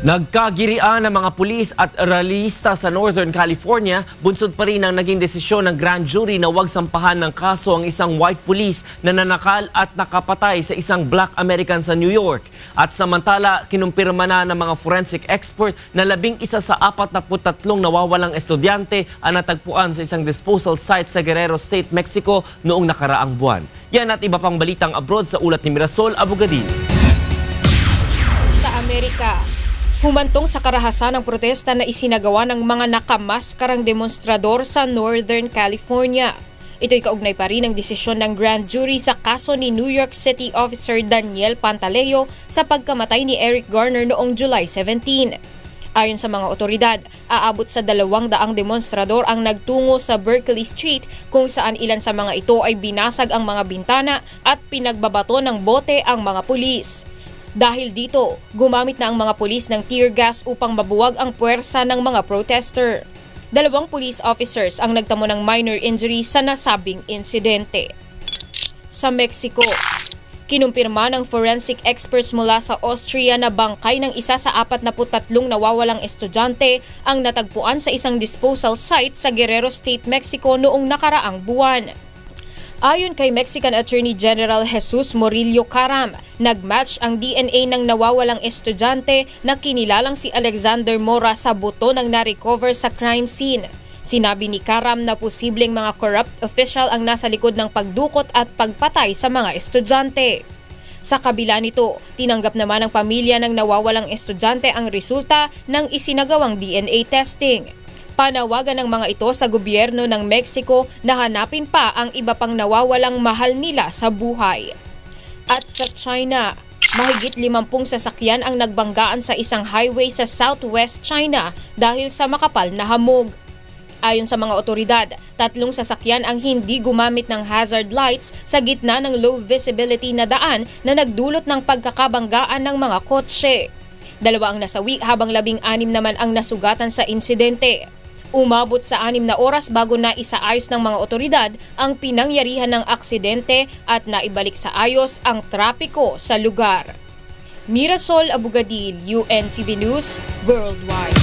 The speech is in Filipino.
Nagkagirian ng mga pulis at realista sa Northern California, bunsod pa rin ang naging desisyon ng grand jury na huwag sampahan ng kaso ang isang white police na nanakal at nakapatay sa isang black American sa New York. At samantala, kinumpirma na ng mga forensic expert na 11 sa 43 nawawalang estudyante ang natagpuan sa isang disposal site sa Guerrero State, Mexico noong nakaraang buwan. Yan at iba pang balitang abroad sa ulat ni Mirasol Abogadil. Sa Amerika, humantong sa karahasan ang protesta na isinagawa ng mga nakamaskarang demonstrador sa Northern California. Ito'y kaugnay pa rin ang desisyon ng grand jury sa kaso ni New York City Officer Daniel Pantaleo sa pagkamatay ni Eric Garner noong July 17. Ayon sa mga otoridad, aabot sa 200 demonstrador ang nagtungo sa Berkeley Street kung saan ilan sa mga ito ay binasag ang mga bintana at pinagbabato ng bote ang mga pulis. Dahil dito, gumamit na ang mga pulis ng tear gas upang mabuwag ang puwersa ng mga protester. 2 police officers ang nagtamo ng minor injury sa nasabing insidente. Sa Mexico, kinumpirma ng forensic experts mula sa Austria na bangkay ng isa sa 43 nawawalang estudyante ang natagpuan sa isang disposal site sa Guerrero State, Mexico noong nakaraang buwan. Ayon kay Mexican Attorney General Jesus Murillo Caram, nagmatch ang DNA ng nawawalang estudyante na kinilalang si Alexander Mora sa buto ng na-recover sa crime scene. Sinabi ni Caram na posibleng mga corrupt official ang nasa likod ng pagdukot at pagpatay sa mga estudyante. Sa kabila nito, tinanggap naman ng pamilya ng nawawalang estudyante ang resulta ng isinagawang DNA testing. Panawagan ng mga ito sa gobyerno ng Mexico na hanapin pa ang iba pang nawawalang mahal nila sa buhay. At sa China, mahigit 50 sasakyan ang nagbanggaan sa isang highway sa Southwest China dahil sa makapal na hamog. Ayon sa mga otoridad, 3 sasakyan ang hindi gumamit ng hazard lights sa gitna ng low visibility na daan na nagdulot ng pagkakabanggaan ng mga kotse. 2 ang nasawi habang 16 naman ang nasugatan sa insidente. Umabot sa 6 na oras bago na isaayos ng mga otoridad ang pinangyarihan ng aksidente at naibalik sa ayos ang trapiko sa lugar. Mirasol Abogadil, UNTV News Worldwide.